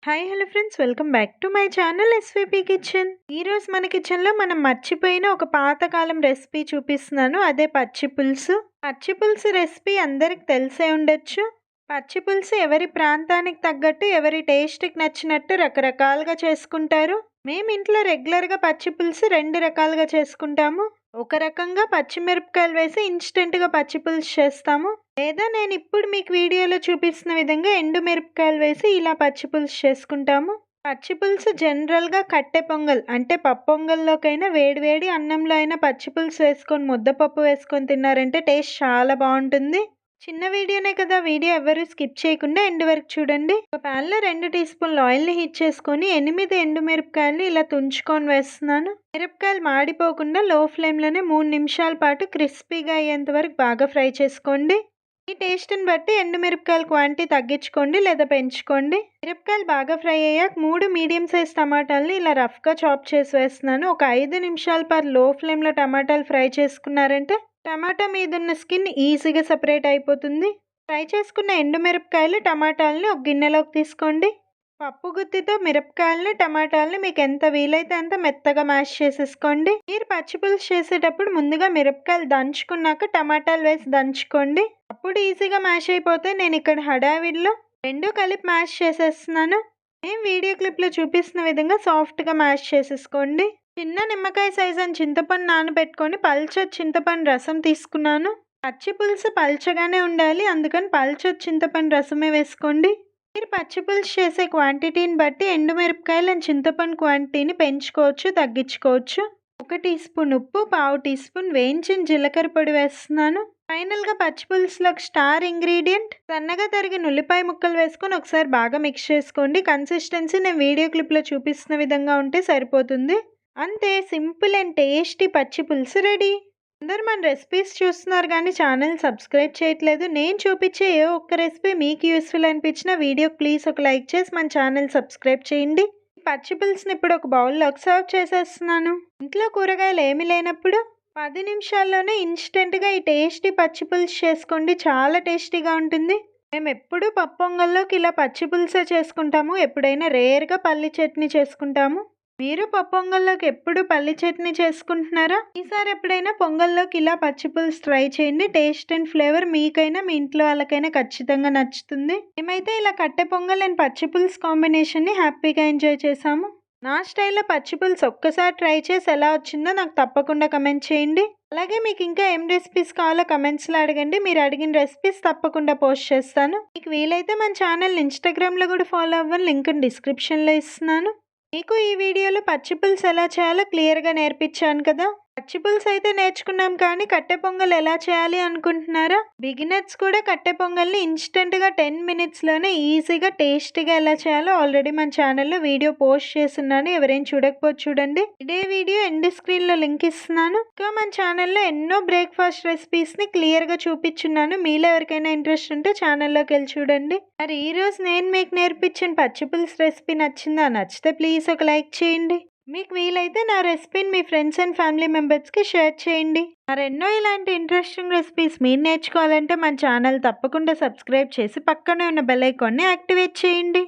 Hi hello friends, welcome back to my channel SVP kitchen. ఈరోజు మన కిచెన్లో మనం మర్చిపోయిన ఒక పాతకాలం రెసిపీ చూపిస్తున్నాను. అదే పచ్చి పులుసు. పచ్చి పులుసు రెసిపీ అందరికి తెలిసే ఉండొచ్చు. పచ్చి పులుసు ఎవరి ప్రాంతానికి తగ్గట్టు ఎవరి టేస్ట్కి నచ్చినట్టు రకరకాలుగా చేసుకుంటారు. మేము ఇంట్లో రెగ్యులర్గా పచ్చి పులుసు రెండు రకాలుగా చేసుకుంటాము. ఒక రకంగా పచ్చిమిరపకాయలు వేసి ఇన్స్టెంట్గా పచ్చి పులుసు చేస్తాము. లేదా నేను ఇప్పుడు మీకు వీడియోలో చూపిస్తున్న విధంగా ఎండు మిరపకాయలు వేసి ఇలా పచ్చి పులుసు చేసుకుంటాము. పచ్చి పులుసు జనరల్గా కట్టె పొంగల్ అంటే పప్పు పొంగల్లోకైనా వేడివేడి అన్నంలో అయినా పచ్చి పులుసు వేసుకొని ముద్దపప్పు వేసుకొని తిన్నారంటే టేస్ట్ చాలా బాగుంటుంది. చిన్న వీడియోనే కదా, వీడియో ఎవరు స్కిప్ చేయకుండా ఎండ్ వరకు చూడండి. ఒక ప్యాన్లో 2 టీ స్పూన్లు ఆయిల్ని హీట్ చేసుకొని 8 ఎండు మిరపకాయలని ఇలా తుంచుకొని వేస్తున్నాను. మిరపకాయలు మాడిపోకుండా లో ఫ్లేమ్లోనే 3 నిమిషాల పాటు క్రిస్పీగా అయ్యేంత వరకు బాగా ఫ్రై చేసుకోండి. ఈ టేస్ట్ని బట్టి ఎండు మిరపకాయల క్వాంటిటీ తగ్గించుకోండి లేదా పెంచుకోండి. మిరపకాయలు బాగా ఫ్రై అయ్యాక 3 మీడియం సైజ్ టమాటాలని ఇలా రఫ్గా చాప్ చేసి వేస్తున్నాను. ఒక 5 నిమిషాల పాటు లో ఫ్లేమ్లో టమాటాలు ఫ్రై చేసుకున్నారంటే టమాటా మీద ఉన్న స్కిన్ ఈజీగా సపరేట్ అయిపోతుంది. ఫ్రై చేసుకున్న ఎండు మిరపకాయలు టమాటాలని ఒక గిన్నెలోకి తీసుకోండి. పప్పు గుత్తితో మిరపకాయలని టమాటాలని మీకు ఎంత వీలైతే అంత మెత్తగా మ్యాష్ చేసేసుకోండి. మీరు పచ్చి పులుసు చేసేటప్పుడు ముందుగా మిరపకాయలు దంచుకున్నాక టమాటాలు వేసి దంచుకోండి. అప్పుడు ఈజీగా మ్యాష్ అయిపోతే నేను ఇక్కడ హడావిడిలో రెండు కలిపి మ్యాష్ చేసేస్తున్నాను. నేను వీడియో క్లిప్లో చూపిస్తున్న విధంగా సాఫ్ట్గా మ్యాష్ చేసేసుకోండి. చిన్న నిమ్మకాయ సైజ్ అని చింతపండు నానబెట్టుకొని పల్చటి చింతపండు రసం తీసుకున్నాను. పచ్చి పులుసు పల్చగానే ఉండాలి, అందుకని పల్చటి చింతపండు రసమే వేసుకోండి. మీరు పచ్చి పులుసు చేసే క్వాంటిటీని బట్టి ఎండుమిరపకాయలు అండ్ చింతపండు క్వాంటిటీని పెంచుకోవచ్చు, తగ్గించుకోవచ్చు. 1 టీ స్పూన్ ఉప్పు, 1/2 టీ స్పూన్ వేయించిన జీలకర్ర పొడి వేస్తున్నాను. ఫైనల్గా పచ్చి పులుసులోకి స్టార్ ఇంగ్రీడియంట్ సన్నగా తరిగిన ఉల్లిపాయ ముక్కలు వేసుకొని ఒకసారి బాగా మిక్స్ చేసుకోండి. కన్సిస్టెన్సీ నేను వీడియో క్లిప్లో చూపిస్తున్న విధంగా ఉంటే సరిపోతుంది. అంతే, సింపుల్ అండ్ టేస్టీ పచ్చి పులుసు రెడీ. అందరు మన రెసిపీస్ చూస్తున్నారు కానీ ఛానల్ సబ్స్క్రైబ్ చేయట్లేదు. నేను చూపించే ఏ ఒక్క రెసిపీ మీకు యూస్ఫుల్ అనిపించిన వీడియో ప్లీజ్ ఒక లైక్ చేసి మన ఛానల్ సబ్స్క్రైబ్ చేయండి. పచ్చి పులుసుని ఇప్పుడు ఒక బౌల్లోకి సర్వ్ చేసేస్తున్నాను. ఇంట్లో కూరగాయలు ఏమీ లేనప్పుడు 10 నిమిషాల్లోనే ఇన్స్టెంట్గా ఈ టేస్టీ పచ్చి పులుసు చేసుకోండి. చాలా టేస్టీగా ఉంటుంది. మేము ఎప్పుడూ పప్పు పొంగల్లోకి ఇలా పచ్చి పులుసే చేసుకుంటాము. ఎప్పుడైనా రేర్గా పల్లి చట్నీ చేసుకుంటాము. మీరు పప్పు పొంగల్లోకి ఎప్పుడు పల్లి చట్నీ చేసుకుంటున్నారా? ఈసారి ఎప్పుడైనా పొంగల్లోకి ఇలా పచ్చి పులుసు ట్రై చేయండి. టేస్ట్ అండ్ ఫ్లేవర్ మీకైనా మీ ఇంట్లో వాళ్ళకైనా ఖచ్చితంగా నచ్చుతుంది. మేమైతే ఇలా కట్టె పొంగల్ అండ్ పచ్చి పులుసు కాంబినేషన్ని హ్యాపీగా ఎంజాయ్ చేసాము. నా స్టైల్లో పచ్చి పులుసు ఒక్కసారి ట్రై చేసి ఎలా వచ్చిందో నాకు తప్పకుండా కమెంట్ చేయండి. అలాగే మీకు ఇంకా ఏం రెసిపీస్ కావాలో కమెంట్స్లో అడగండి. మీరు అడిగిన రెసిపీస్ తప్పకుండా పోస్ట్ చేస్తాను. మీకు వీలైతే మన ఛానల్ ఇన్స్టాగ్రామ్లో కూడా ఫాలో అవ్వండి, లింక్ డిస్క్రిప్షన్లో ఇస్తున్నాను. మీకు ఈ వీడియోలో పచ్చి పులుసు ఎలా చేయాలో క్లియర్గా నేర్పించాను కదా. పచ్చి పులుసు అయితే నేర్చుకున్నాం కానీ కట్టె పొంగల్ ఎలా చేయాలి అనుకుంటున్నారా? బిగినర్స్ కూడా కట్టె పొంగల్ని ఇన్స్టెంట్గా 10 మినిట్స్లోనే ఈజీగా టేస్టీగా ఎలా చేయాలో ఆల్రెడీ మన ఛానల్లో వీడియో పోస్ట్ చేస్తున్నాను. ఎవరైనా చూడకపోతే చూడండి. ఇదే వీడియో ఎండ్ స్క్రీన్లో లింక్ ఇస్తున్నాను. ఇంకా మన ఛానల్లో ఎన్నో బ్రేక్ఫాస్ట్ రెసిపీస్ని క్లియర్గా చూపించున్నాను. మీలో ఎవరికైనా ఇంట్రెస్ట్ ఉంటే ఛానల్లోకి వెళ్ళి చూడండి. మరి ఈరోజు నేను మీకు నేర్పించిన పచ్చి పులుసు రెసిపీ నచ్చిందా? నచ్చితే ప్లీజ్ ఒక లైక్ చేయండి. మీకు వీలైతే నా రెసిపీని మీ ఫ్రెండ్స్ అండ్ ఫ్యామిలీ మెంబర్స్కి షేర్ చేయండి. మరెన్నో ఇలాంటి ఇంట్రెస్టింగ్ రెసిపీస్ మీరు నేర్చుకోవాలంటే మన ఛానల్ తప్పకుండా సబ్స్క్రైబ్ చేసి పక్కనే ఉన్న బెల్ ఐకాన్ని యాక్టివేట్ చేయండి.